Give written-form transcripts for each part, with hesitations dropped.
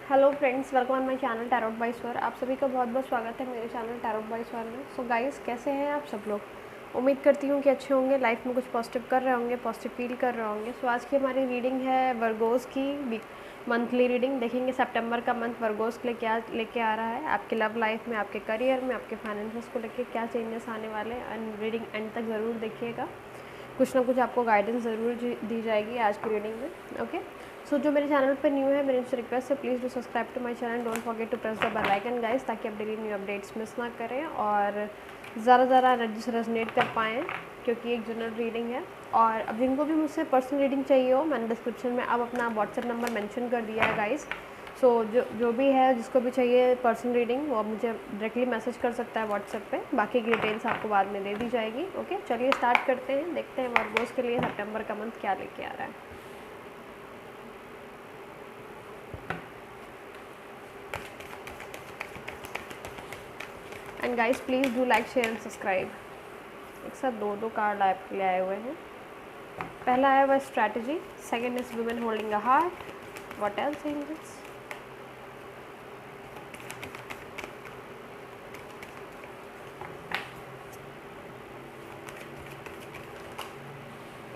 Hello friends, welcome on my channel tarot by Swar. आप सभी का बहुत बहुत स्वागत है मेरे चैनल टैरोट बाय स्वर में। सो गाइस, कैसे हैं आप सब लोग? उम्मीद करती हूँ कि अच्छे होंगे, लाइफ में कुछ पॉजिटिव कर रहे होंगे, पॉजिटिव फील कर रहे होंगे। सो आज की हमारी रीडिंग है वर्गोस की मंथली रीडिंग। देखेंगे सितंबर का मंथ वर्गोस के लिए क्या लेके आ रहा है, आपके लव लाइफ में, आपके करियर में, आपके फाइनेंसेस को लेके क्या चेंजेस आने वाले हैं। एंड रीडिंग एंड तक ज़रूर देखिएगा, कुछ ना कुछ आपको गाइडेंस ज़रूर दी जाएगी आज की रीडिंग में। ओके, सो जो मेरे चैनल पर न्यू है, मेरे से रिक्वेस्ट है please do subscribe to my channel, don't forget to press the bell icon guys, ताकि आप डेली न्यू अपडेट्स मिस ना करें और ज़्यादा एनर्जी से रेजोनेट कर पाएँ, क्योंकि एक जनरल रीडिंग है। और अब जिनको भी मुझसे पर्सनल रीडिंग चाहिए हो, मैंने डिस्क्रिप्शन में अब अपना व्हाट्सएप नंबर मेंशन कर दिया है गाइस। सो जो भी है, जिसको भी चाहिए पर्सनल रीडिंग, वो मुझे डायरेक्टली मैसेज कर सकता है व्हाट्सएप पे। बाकी की डिटेल्स आपको बाद में दे दी जाएगी। ओके, चलिए स्टार्ट करते हैं, देखते हैं वर्गोस के लिए सितंबर का मंथ क्या लेके आ रहा है। And guys please do like, share and subscribe. एक साथ दो कार्ड आपके लिए आए हुए हैं। पहला आया हुआ strategy, second is women holding a heart, what else in this.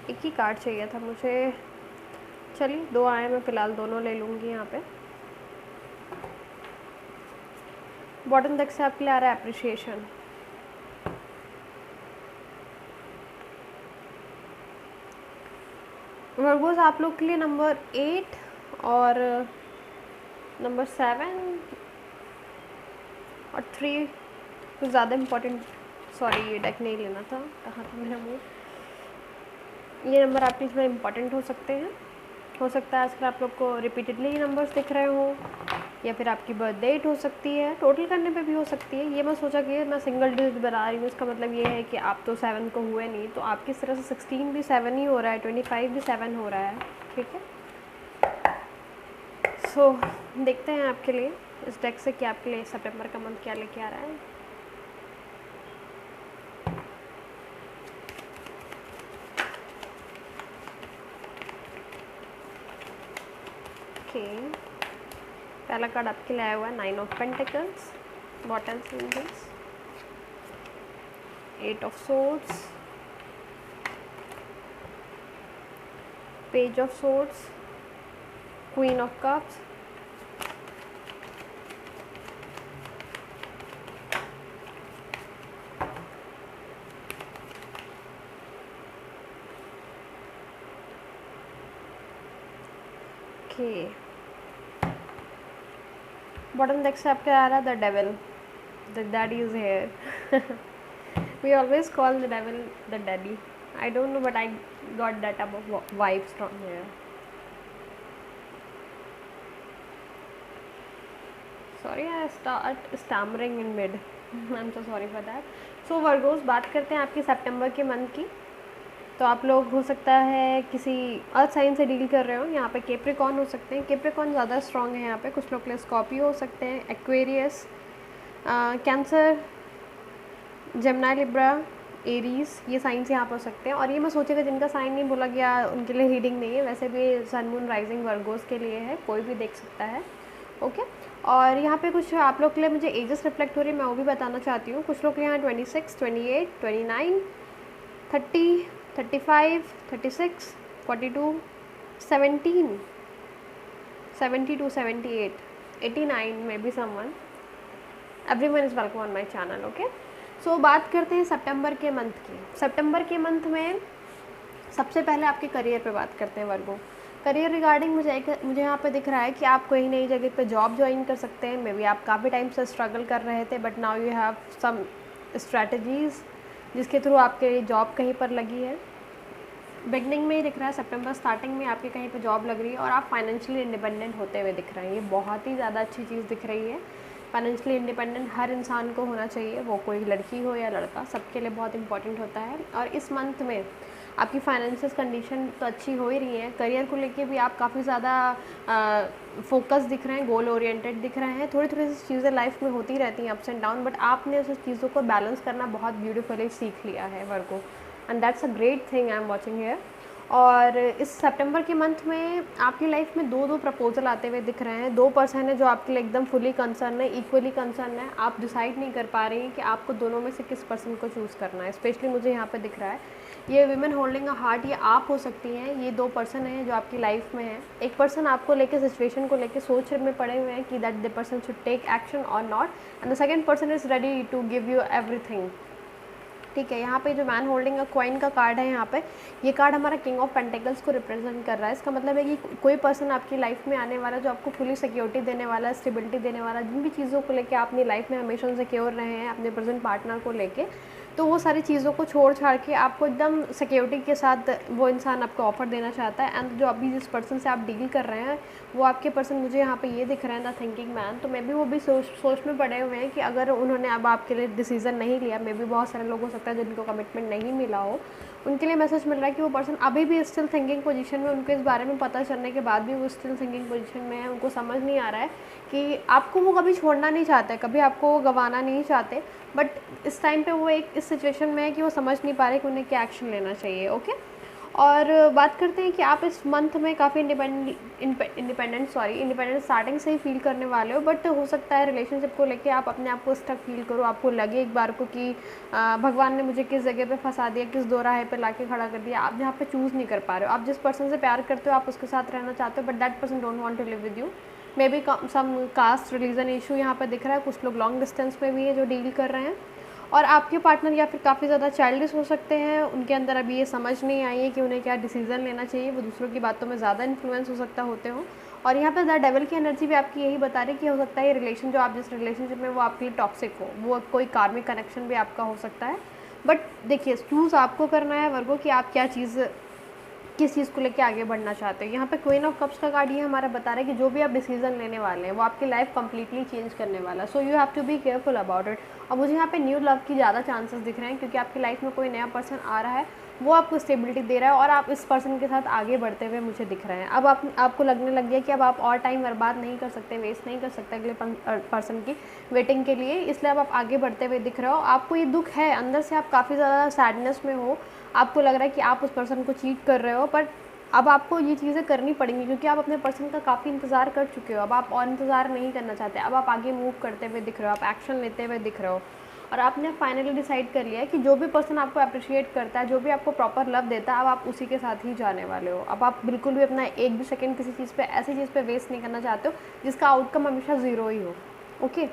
एक ही कार्ड चाहिए था मुझे, चलिए दो आए, मैं फ़िलहाल दोनों ले लूँगी यहाँ पे। बॉटम तक से आपके लिए आ रहा है अप्रिशिएशन। वर्गोस आप लोग के लिए नंबर 8 और नंबर 7 और 3 कुछ ज़्यादा इम्पोर्टेंट, सॉरी ये डेक नहीं लेना था, कहाँ था मेरा मुँह। ये नंबर आपके लिए इम्पोर्टेंट हो सकते हैं। हो सकता है आजकल आप लोग को रिपीटेडली ये नंबर्स दिख रहे हो, या फिर आपकी बर्थ डेट हो सकती है, टोटल करने पे भी हो सकती है। ये मैं सोचा कि मैं सिंगल डिजिट बना रही हूँ, इसका मतलब ये है कि आप तो 7 को हुए नहीं, तो आपकी तरह से 16 भी 7 ही हो रहा है, 25 भी 7 हो रहा है। ठीक है, सो देखते हैं आपके लिए इस डेक से कि आपके लिए सितंबर का मंथ क्या लेके आ रहा है। ओके, पहला कार्ड आपके लिए आया हुआ है 9 of pentacles, what else in this, 8 of swords, page of swords, queen of cups, okay. Bottom deck से आपके आ रहा है the devil, the daddy is here. We always call the devil the daddy, I don't know but I got that अब vibes from here. Sorry, I start stammering in mid, I am so sorry for that. So Virgos, बात करते हैं आपकी सितंबर के month की। तो आप लोग हो सकता है किसी अर्थ साइन से डील कर रहे हो, यहाँ पे कैप्रिकॉर्न हो सकते हैं, कैप्रिकॉर्न ज़्यादा स्ट्रॉन्ग है यहाँ पे। कुछ लोग के लिए स्कॉर्पियो हो सकते हैं, Aquarius, cancer, Gemini, Libra, Aries, ये साइंस यहाँ पर हो सकते हैं। और ये मैं सोचेगा जिनका साइन नहीं बोला गया उनके लिए रीडिंग नहीं है, वैसे भी सन मून राइजिंग वर्गोस के लिए है, कोई भी देख सकता है। ओके, और यहाँ पे कुछ आप लोग के लिए मुझे एजेस रिफ्लेक्ट हो रही है, मैं वो भी बताना चाहती हूँ। कुछ लोग के यहाँ 26, 28, 29, 30, 35, 36, 42, 17, 72, 78, 89 में भी someone. Everyone is welcome on my channel. Okay, so बात करते हैं सितंबर के मंथ की। सितंबर के मंथ में सबसे पहले आपके करियर पे बात करते हैं वर्गो। करियर रिगार्डिंग मुझे यहाँ पे दिख रहा है कि आप कोई नई जगह पे जॉब ज्वाइन कर सकते हैं। मे बी आप काफ़ी टाइम से स्ट्रगल कर रहे थे, but now you have some strategies जिसके थ्रू आपके जॉब कहीं पर लगी है। बिगनिंग में ही दिख रहा है, सितंबर स्टार्टिंग में आपके कहीं पे जॉब लग रही है और आप फाइनेंशियली इंडिपेंडेंट होते हुए दिख रहे हैं। ये बहुत ही ज़्यादा अच्छी चीज़ दिख रही है। फाइनेंशियली इंडिपेंडेंट हर इंसान को होना चाहिए, वो कोई लड़की हो या लड़का, सबके लिए बहुत इंपॉर्टेंट होता है। और इस मंथ में आपकी फाइनेंशियल कंडीशन तो अच्छी हो ही रही है। करियर को लेके भी आप काफ़ी ज़्यादा फोकस दिख रहे हैं, गोल ओरिएंटेड दिख रहे हैं। थोड़ी थोड़ी सी चीज़ें लाइफ में होती रहती हैं, अप्स एंड डाउन, बट आपने उस चीज़ों को बैलेंस करना बहुत ब्यूटीफुली सीख लिया है Virgo, and that's a great thing I am watching here. और इस सितंबर के मंथ में आपकी लाइफ में दो प्रपोजल आते हुए दिख रहे हैं। 2 पर्सन है जो आपके लिए एकदम फुली कंसर्न है, इक्वली कंसर्न है। आप डिसाइड नहीं कर पा रही हैं कि आपको दोनों में से किस पर्सन को चूज़ करना है। स्पेशली मुझे यहाँ पे दिख रहा है ये विमेन होल्डिंग अ हार्ट, ये आप हो सकती हैं। ये 2 पर्सन हैं जो आपकी लाइफ में हैं। एक पर्सन आपको लेके, सिचुएशन को लेके सोच में पड़े हुए हैं कि that the person should take action or not, and the second person is ready to give you everything. ठीक है, यहाँ पे जो मैन होल्डिंग अ कॉइन का कार्ड है, यहाँ पे ये कार्ड हमारा किंग ऑफ पेंटिकल्स को रिप्रेजेंट कर रहा है। इसका मतलब है कि कोई पर्सन आपकी लाइफ में आने वाला जो आपको फुली सिक्योरिटी देने वाला, स्टेबिलिटी देने वाला, जिन भी चीज़ों को लेके आप अपनी लाइफ में हमेशा इनसिक्योर रहे हैं अपने प्रेजेंट पार्टनर को लेके, तो वो सारी चीज़ों को छोड़ छाड़ के आपको एकदम सिक्योरिटी के साथ वो इंसान आपको ऑफर देना चाहता है। एंड जो अभी जिस पर्सन से आप डील कर रहे हैं वो आपके पर्सन, मुझे यहाँ पे ये दिख रहा है द थिंकिंग मैन। तो मे बी वो भी सोच में पड़े हुए हैं कि अगर उन्होंने अब आपके लिए डिसीजन नहीं लिया, मे बी बहुत सारे लोग हो सकता है जिनको कमिटमेंट नहीं मिला हो, उनके लिए मैसेज मिल रहा है कि वो पर्सन अभी भी स्टिल थिंकिंग पोजीशन में, उनको इस बारे में पता चलने के बाद भी वो स्टिल थिंकिंग पोजीशन में है। उनको समझ नहीं आ रहा है कि आपको वो कभी छोड़ना नहीं चाहते, कभी आपको वो गंवाना नहीं चाहते, बट इस टाइम पे वो एक इस सिचुएशन में है कि वो समझ नहीं पा रहे कि उन्हें क्या एक्शन लेना चाहिए। ओके, और बात करते हैं कि आप इस मंथ में काफ़ी इंडिपेंडेंट स्टार्टिंग से ही फील करने वाले हो, बट हो सकता है रिलेशनशिप को लेके आप अपने आप को स्टक फील करो। आपको लगे एक बार को कि भगवान ने मुझे किस जगह पे फंसा दिया, किस दोराहे पे लाके खड़ा कर दिया। आप जहाँ पे चूज़ नहीं कर पा रहे हो। आप जिस पर्सन से प्यार करते हो, आप उसके साथ रहना चाहते हो, but that person don't want to live with you. May be some caste religion issue यहाँ पर दिख रहा है। कुछ लोग लॉन्ग डिस्टेंस में भी है जो डील कर रहे हैं, और आपके पार्टनर या फिर काफ़ी ज़्यादा चाइल्डिश हो सकते हैं। उनके अंदर अभी ये समझ नहीं आई है कि उन्हें क्या डिसीज़न लेना चाहिए। वो दूसरों की बातों में ज़्यादा इन्फ्लुएंस हो सकता होते हो। और यहाँ पर द डेविल की एनर्जी भी आपकी यही बता रही है कि हो सकता है ये रिलेशन जो आप जिस रिलेशनशिप में वो आपके लिए टॉक्सिक हो, वो कोई कार्मिक कनेक्शन भी आपका हो सकता है। बट देखिए, चूज़ आपको करना है वर्गो कि आप क्या चीज़, किस चीज़ को लेके आगे बढ़ना चाहते हो। यहाँ पे क्वीन ऑफ कप्स का कार्ड ये हमारा बता रहा है कि जो भी आप डिसीजन लेने वाले हैं वो आपकी लाइफ कंप्लीटली चेंज करने वाला है। So you have to be careful about it. और मुझे यहाँ पे न्यू लव की ज़्यादा चांसेस दिख रहे हैं, क्योंकि आपकी लाइफ में कोई नया पर्सन आ रहा है, वो आपको स्टेबिलिटी दे रहा है और आप इस पर्सन के साथ आगे बढ़ते हुए मुझे दिख रहे हैं। अब आपको लगने लग गया कि अब आप और टाइम बर्बाद नहीं कर सकते, वेस्ट नहीं कर सकते अगले पर्सन की वेटिंग के लिए, इसलिए अब आप आगे बढ़ते हुए दिख रहे हो। आपको ये दुख है अंदर से, आप काफ़ी ज़्यादा सैडनेस में हो, आपको लग रहा है कि आप उस पर्सन को चीट कर रहे हो, बट अब आपको ये चीज़ें करनी पड़ेंगी क्योंकि आप अपने पर्सन का काफ़ी इंतज़ार कर चुके हो। अब आप और इंतज़ार नहीं करना चाहते, अब आप आगे मूव करते हुए दिख रहे हो, आप एक्शन लेते हुए दिख रहे हो, और आपने फाइनली डिसाइड कर लिया है कि जो भी पर्सन आपको अप्रिशिएट करता है, जो भी आपको प्रॉपर लव देता है, अब आप उसी के साथ ही जाने वाले हो। अब आप बिल्कुल भी अपना एक भी सेकेंड किसी चीज़ पे, ऐसी चीज़ पे वेस्ट नहीं करना चाहते हो जिसका आउटकम हमेशा ज़ीरो ही हो। ओके,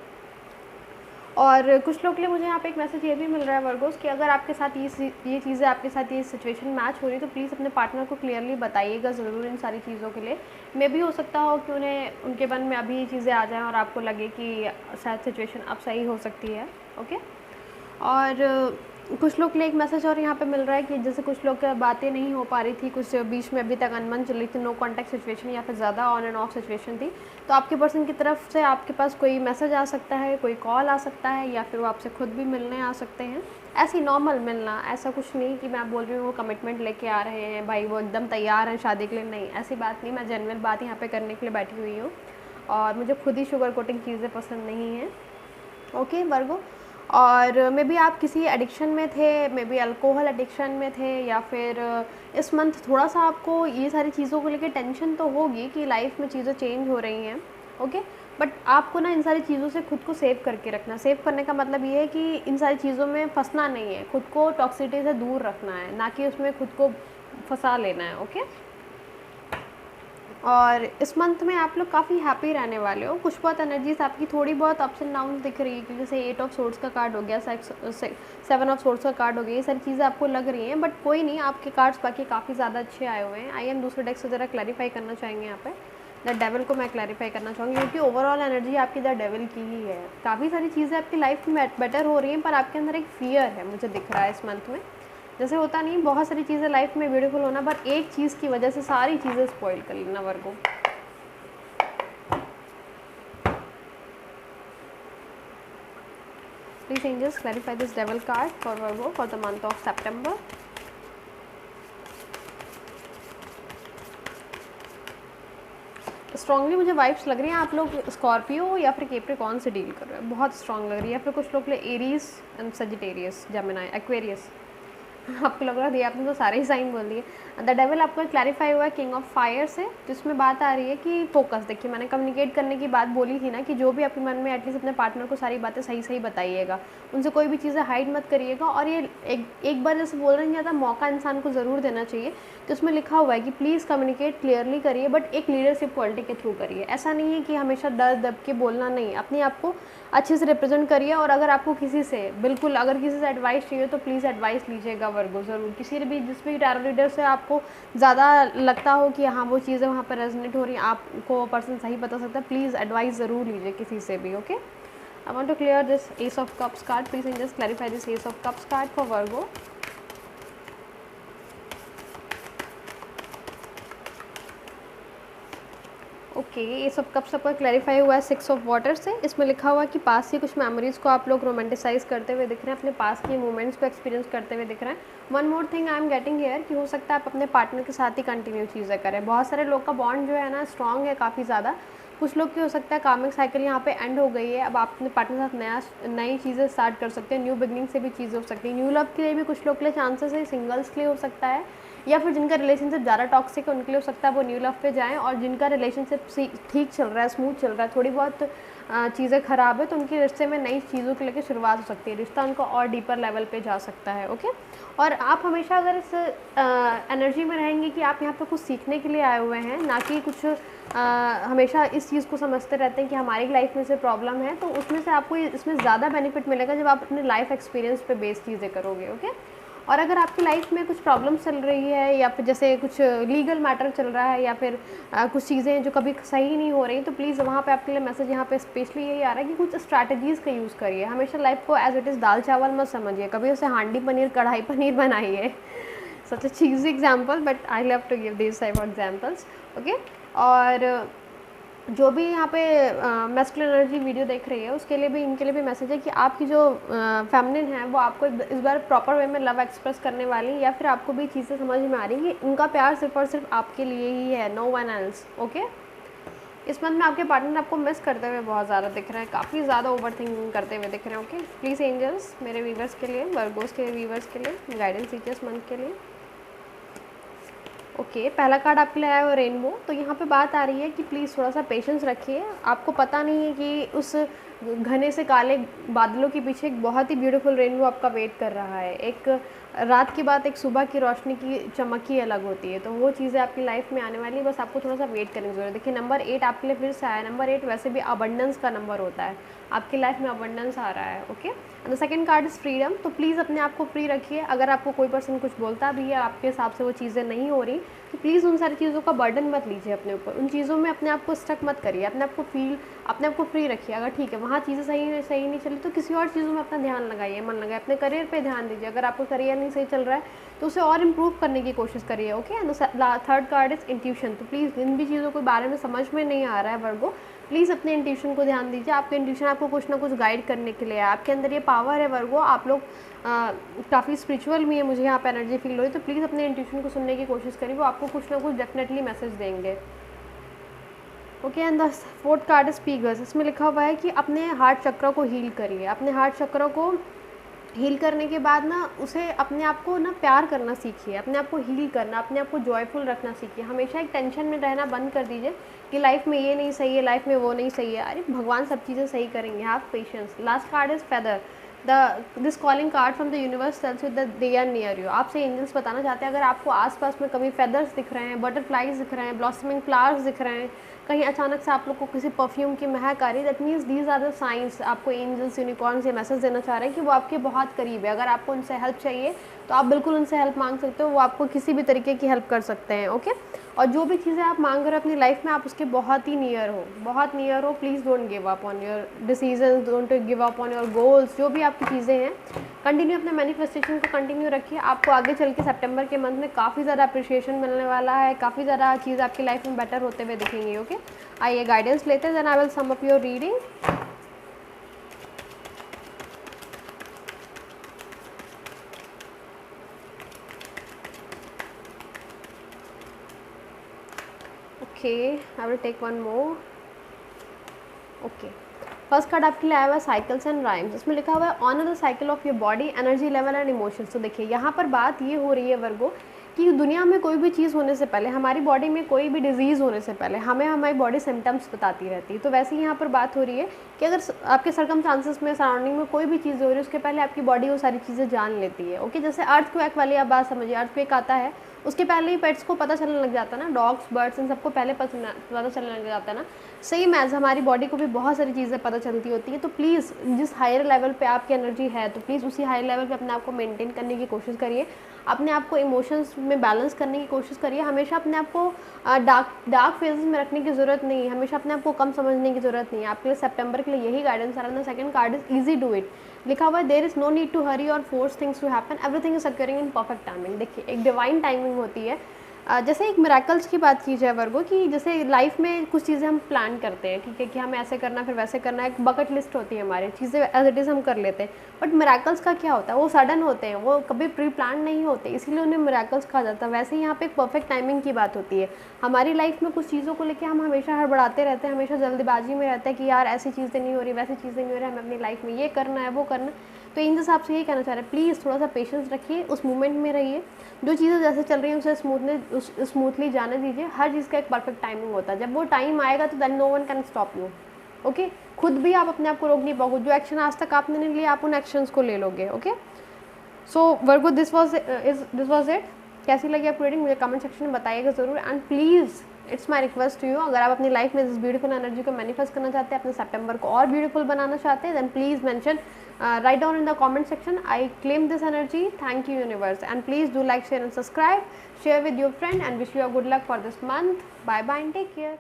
और कुछ लोग के लिए मुझे यहाँ पे एक मैसेज ये भी मिल रहा है वर्गोस कि अगर आपके साथ ये चीज़ें, आपके साथ ये सिचुएशन मैच हो रही है, तो प्लीज़ अपने पार्टनर को क्लियरली बताइएगा ज़रूर इन सारी चीज़ों के लिए। मे भी हो सकता हो कि उन्हें, उनके मन में अभी ये चीज़ें आ जाएं और आपको लगे कि शायद सिचुएशन अब सही हो सकती है। ओके, और कुछ लोग के लिए एक मैसेज और यहाँ पे मिल रहा है कि जैसे कुछ लोग की बातें नहीं हो पा रही थी, कुछ बीच में अभी तक अनबन चल रही थी, नो कॉन्टैक्ट सिचुएशन या फिर ज़्यादा ऑन एंड ऑफ सिचुएशन थी, तो आपके पर्सन की तरफ से आपके पास कोई मैसेज आ सकता है, कोई कॉल आ सकता है, या फिर वो आपसे खुद भी मिलने आ सकते हैं। ऐसी नॉर्मल मिलना, ऐसा कुछ नहीं कि मैं बोल रही हूँ वो कमिटमेंट लेके आ रहे हैं, भाई वो एकदम तैयार हैं शादी के लिए, नहीं, ऐसी बात नहीं। मैं जेन्युइन बात यहाँ पे करने के लिए बैठी हुई हूँ, और मुझे खुद ही शुगर कोटिंग चीज़ें पसंद नहीं हैं। ओके वर्गो, और मे बी आप किसी एडिक्शन में थे, मे बी अल्कोहल एडिक्शन में थे, या फिर इस मंथ थोड़ा सा आपको ये सारी चीज़ों को लेकर टेंशन तो होगी कि लाइफ में चीज़ें चेंज हो रही हैं। ओके, बट आपको ना इन सारी चीज़ों से खुद को सेव करके रखना। सेव करने का मतलब ये है कि इन सारी चीज़ों में फंसना नहीं है, खुद को टॉक्सिसिटी से दूर रखना है, ना कि उसमें खुद को फंसा लेना है। ओके, और इस मंथ में आप लोग काफ़ी हैप्पी रहने वाले हो। कुछ बहुत एनर्जीज आपकी थोड़ी बहुत अप्स एंड डाउन दिख रही है, क्योंकि जैसे 8 ऑफ सोर्ड्स का कार्ड हो गया, 7 ऑफ सोर्ड्स का कार्ड हो गया, ये सारी चीज़ें आपको लग रही हैं, बट कोई नहीं, आपके कार्ड्स बाकी काफ़ी ज़्यादा अच्छे आए हुए हैं। आई एम दूसरे डेक से ज़रा क्लैरिफाई करना चाहेंगे यहाँ पे, द डेविल को मैं क्लैरिफाई करना चाहूँगी, क्योंकि ओवरऑल एनर्जी आपकी द डेविल की ही है। काफ़ी सारी चीज़ें आपकी लाइफ में बेटर हो रही हैं, पर आपके अंदर एक फियर है, मुझे दिख रहा है इस मंथ में। जैसे होता नहीं, बहुत सारी चीज़ें लाइफ में ब्यूटीफुल होना, पर एक चीज़ की वजह से सारी चीज़ें स्पॉइल कर लेना वर्गो। Please angels clarify this devil card for Virgo for the month of September. Strongly मुझे वाइब्स लग रही हैं आप लोग स्कॉर्पियो या फिर कैप्रिकॉर्न से डील कर रहे हैं, बहुत स्ट्रांग लग रही है। या फिर कुछ लोग के लिए Aries and Sagittarius, Gemini, Aquarius, आपको लग रहा है आपने तो सारे ही साइन बोल दिए। द डेविल आपको क्लैरिफाई हुआ है किंग ऑफ फायर से, जिसमें बात आ रही है कि फोकस। देखिए मैंने कम्युनिकेट करने की बात बोली थी ना कि जो भी आपके मन में एटलीस्ट अपने पार्टनर को सारी बातें सही सही बताइएगा, उनसे कोई भी चीज़ें हाइड मत करिएगा। और ये एक बार जैसे बोल रहे हैं ज़्यादा मौका इंसान को ज़रूर देना चाहिए। तो उसमें लिखा हुआ है कि प्लीज़ कम्युनिकेट क्लियरली करिए, बट एक लीडरशिप क्वालिटी के थ्रू करिए। ऐसा नहीं है कि हमेशा डर दब के बोलना, नहीं, अपने आप को अच्छे से रिप्रेजेंट करिए। और अगर आपको किसी से बिल्कुल अगर किसी से एडवाइस चाहिए तो प्लीज़ एडवाइस लीजिएगा वर्गो ज़रूर। किसी भी जिस भी टैरो रीडर से आपको ज़्यादा लगता हो कि हाँ वो चीज़ें वहाँ पर रेजोनेट हो रही हैं, आपको पर्सन सही बता सकता है, प्लीज़ एडवाइस ज़रूर लीजिए किसी से भी। Okay, I want to clear this ace of cups card. Please just clarify this ace of cups card for Virgo. Okay, ये सब कब सबका क्लैरिफाई हुआ है 6 ऑफ वाटर से। इसमें लिखा हुआ है कि पास की कुछ मेमोरीज़ को आप लोग रोमांटिसाइज करते हुए दिख रहे हैं, अपने पास के मोमेंट्स को एक्सपीरियंस करते हुए दिख रहे हैं। One more thing I am getting here कि हो सकता है आप अपने पार्टनर के साथ ही कंटिन्यू चीज़ें करें। बहुत सारे लोग का बॉन्ड जो है ना स्ट्रॉन्ग है काफ़ी ज़्यादा। कुछ लोग की हो सकता है कार्मिक साइकिल यहाँ पे एंड हो गई है, अब आप अपने पार्टनर के साथ नई चीज़ें स्टार्ट कर सकते हैं। न्यू बिगनिंग से भी चीज़ें हो सकती है। न्यू लव के लिए भी कुछ लोग के लिए चांसेस है, सिंगल्स के लिए हो सकता है, या फिर जिनका रिलेशनशिप ज़्यादा टॉक्सिक है उनके लिए हो सकता है वो न्यू लव पे जाएं। और जिनका रिलेशनशिप ठीक चल रहा है, स्मूथ चल रहा है, थोड़ी बहुत चीज़ें ख़राब है, तो उनके रिश्ते में नई चीज़ों के लेकर शुरुआत हो सकती है, रिश्ता उनका और डीपर लेवल पे जा सकता है। ओके, और आप हमेशा अगर इस एनर्जी में रहेंगे कि आप यहाँ पे कुछ सीखने के लिए आए हुए हैं, ना कि कुछ हमेशा इस चीज़ को समझते रहते हैं कि हमारी लाइफ में से प्रॉब्लम है, तो उसमें से आपको इसमें ज़्यादा बेनिफिट मिलेगा जब आप अपने लाइफ एक्सपीरियंस पे बेस्ड चीज़ें करोगे। ओके, और अगर आपकी लाइफ में कुछ प्रॉब्लम चल रही है, या फिर जैसे कुछ लीगल मैटर चल रहा है, या फिर कुछ चीज़ें जो कभी सही नहीं हो रही, तो प्लीज़ वहाँ पे आपके लिए मैसेज यहाँ पे स्पेशली यही आ रहा है कि कुछ स्ट्रैटेजीज़ का यूज़ करिए। हमेशा लाइफ को एज इट इज़ दाल चावल मत समझिए, कभी उसे हांडी पनीर कढ़ाई पनीर बनाइए। Such a cheesy example, but I love to give this type of examples. Okay, और जो भी यहाँ पे मैस्कुलिन एनर्जी वीडियो देख रही है उसके लिए भी, इनके लिए भी मैसेज है कि आपकी जो फेमिनिन है वो आपको इस बार प्रॉपर वे में लव एक्सप्रेस करने वाली, या फिर आपको भी चीज़ें समझ में आ रही है कि उनका प्यार सिर्फ और सिर्फ आपके लिए ही है, नो वन एल्स। ओके, इस मंथ में आपके पार्टनर आपको मिस करते हुए बहुत ज़्यादा दिख रहे हैं, काफ़ी ज़्यादा ओवर थिंकिंग करते हुए दिख रहे हैं। ओके, प्लीज़ एंजल्स मेरे वीवर्स के लिए, वर्गोस के वीवर्स के लिए गाइडेंस दीजिए इस मंथ के लिए। ओके, पहला कार्ड आपके लिए आया है रेनबो। तो यहाँ पे बात आ रही है कि प्लीज़ थोड़ा सा पेशेंस रखिए। आपको पता नहीं है कि उस घने से काले बादलों के पीछे एक बहुत ही ब्यूटीफुल रेनबो आपका वेट कर रहा है। एक रात की बात, एक सुबह की रोशनी की चमक ही अलग होती है, तो वो चीज़ें आपकी लाइफ में आने वाली है, बस आपको थोड़ा सा वेट करने की जरूरत है। देखिए नंबर 8 आपके लिए फिर से आया। नंबर 8 वैसे भी अबंडेंस का नंबर होता है, आपकी लाइफ में अबंडेंस आ रहा है। Okay, and the second card is freedom. तो प्लीज़ अपने आप को फ्री रखिए। अगर आपको कोई पर्सन कुछ बोलता भी है, आपके हिसाब से वो चीज़ें नहीं हो रही, तो प्लीज़ उन सारी चीज़ों का बर्डन मत लीजिए अपने ऊपर। उन चीज़ों में अपने आप को स्टक मत करिए, अपने आप को फ्री रखिए। अगर ठीक है वहाँ चीज़ें सही नहीं चली तो किसी और चीज़ों में अपना ध्यान लगाइए, मन लगाइए, अपने करियर पे ध्यान दीजिए। अगर आपका करियर नहीं सही चल रहा है तो उसे और इम्प्रूव करने की कोशिश करिए। Okay, and third card is intuition. तो प्लीज़ इन भी चीज़ों के बारे में समझ में नहीं आ रहा है वर्गो, प्लीज़ अपने इंट्यूशन को ध्यान दीजिए। आपके इंट्यूशन आपको कुछ ना कुछ गाइड करने के लिए है, आपके अंदर ये पावर है वर्गो। आप लोग काफ़ी स्पिरिचुअल भी है, मुझे यहाँ पे एनर्जी फील हो रही है। तो प्लीज़ अपने इंट्यूशन को सुनने की कोशिश करिए, वो आपको कुछ ना कुछ डेफिनेटली मैसेज देंगे। Okay, and the fourth card is Pegasus. इसमें लिखा हुआ है कि अपने हार्ट चक्र को हील करिए। अपने हार्ट चक्र को हील करने के बाद ना उसे अपने आप को ना प्यार करना सीखिए, अपने आप को हील करना, अपने आप को जॉयफुल रखना सीखिए। हमेशा एक टेंशन में रहना बंद कर दीजिए कि लाइफ में ये नहीं सही है, लाइफ में वो नहीं सही है। अरे भगवान सब चीज़ें सही करेंगे, have patience. Last card is feather. This calling card from the universe tells you that they are near you. आपसे एंजल्स बताना चाहते हैं अगर आपको आसपास में कभी फेदर्स दिख रहे हैं, बटरफ्लाइज दिख रहे हैं, ब्लॉसमिंग फ्लावर्स दिख रहे हैं, कहीं अचानक से आप लोग को किसी परफ्यूम की महक आ रही है, that means these are the signs. आपको एंजल्स यूनिकॉर्न से मैसेज देना चाह रहे हैं कि वो आपके बहुत करीब है। अगर आपको उनसे हेल्प चाहिए तो आप बिल्कुल उनसे हेल्प मांग सकते हो, वो आपको किसी भी तरीके की हेल्प कर सकते हैं। ओके, और जो भी चीज़ें आप मांग रहे हो अपनी लाइफ में, आप उसके बहुत ही नियर हो, बहुत नियर हो। Please don't give up on your decision, don't give up on your goals. जो भी आपकी चीज़ें हैं, कंटिन्यू अपने मैनिफेस्टेशन को कंटिन्यू रखिए। आपको आगे चल के सितंबर के मंथ में काफ़ी ज़्यादा अप्रिशिएशन मिलने वाला है, काफ़ी ज़्यादा चीज़ आपकी लाइफ में बेटर होते हुए दिखेंगी। ओके, आइए गाइडेंस लेते हैं, then I will sum up your reading. Okay, I will take one more. Okay, first card आपके लिए आया हुआ है साइकिल्स एंड राइम्स। इसमें लिखा हुआ है honour the cycle of your body, energy level and emotions. तो देखिए यहाँ पर बात ये हो रही है वर्गो कि दुनिया में कोई भी चीज़ होने से पहले, हमारी बॉडी में कोई भी डिजीज़ होने से पहले हमें हमारी बॉडी सिम्टम्स बताती रहती है। तो वैसे ही यहाँ पर बात हो रही है कि अगर आपके सर्कमस्टांसेस में, सराउंडिंग में कोई भी चीज़ हो रही है, उसके पहले आपकी बॉडी वो सारी चीज़ें जान लेती है। ओके, जैसे अर्थक्वेक वाली आप बात समझिए, अर्थक्वेक आता है उसके पहले ही पेट्स को पता चलने लग जाता है ना, डॉग्स, बर्ड्स, इन सबको पहले पता चलने लग जाता है ना। सेम एज हमारी बॉडी को भी बहुत सारी चीज़ें पता चलती होती है। तो प्लीज़ जिस हायर लेवल पे आपकी एनर्जी है, तो प्लीज़ उसी हायर लेवल पे अपने आप को मेंटेन करने की कोशिश करिए, अपने आप को इमोशंस में बैलेंस करने की कोशिश करिए। हमेशा अपने आप को डार्क फेजेस में रखने की ज़रूरत नहीं है, हमेशा अपने आप को कम समझने की ज़रूरत नहीं है। आपके लिए सितंबर के लिए यही गाइडेंस आ रहा है। Second card is easy do it, लिखा हुआ है there is no need to hurry और force things to happen, everything is occurring in perfect timing. देखिए एक डिवाइन टाइमिंग होती है। जैसे एक मिराकल्स की बात की जाए वर्गो, कि जैसे लाइफ में कुछ चीज़ें हम प्लान करते हैं, ठीक है, कि हमें ऐसे करना फिर वैसे करना, एक बकेट लिस्ट होती है हमारी, चीज़ें एज इट इज़ हम कर लेते हैं। बट मिराकल्स का क्या होता है, वो सडन होते हैं, वो कभी प्री प्लान नहीं होते, इसीलिए उन्हें मिराकल्स कहा जाता है। वैसे ही यहाँ पे एक परफेक्ट टाइमिंग की बात होती है। हमारी लाइफ में कुछ चीज़ों को लेकर हम हमेशा हड़बड़ाते रहते हैं, हमेशा जल्दबाजी में रहते हैं कि यार ऐसी चीज़ें नहीं हो रही, वैसी चीज़ें नहीं हो रही, हमें अपनी लाइफ में ये करना है, वो करना है। तो इन हिसाब से यही कहना चाह रहे हैं, प्लीज़ थोड़ा सा पेशेंस रखिए, उस मोमेंट में रहिए, जो चीज़ें जैसे चल रही हैं उसे स्मूथली जाने दीजिए। हर चीज़ का एक परफेक्ट टाइमिंग होता है, जब वो टाइम आएगा तो then no one can stop you. Okay, खुद भी आप अपने आप को रोक नहीं पाओगे, जो एक्शन आज तक आपने नहीं लिया आप उन एक्शंस को ले लोगे। Okay, so Virgo this was it. कैसी लगी आपको रीडिंग मुझे कमेंट सेक्शन में बताइएगा ज़रूर। And please it's my request to you, अगर आप अपनी लाइफ में इस ब्यूटीफुल एनर्जी को मैनिफेस्ट करना चाहते हैं, अपने सितंबर को और ब्यूटीफुल बनाना चाहते हैं, then please mention write down in the comment section, I claim this energy, thank you universe, and please do like, share and subscribe, share with your friend, and wish you a good luck for this month. Bye bye and take care.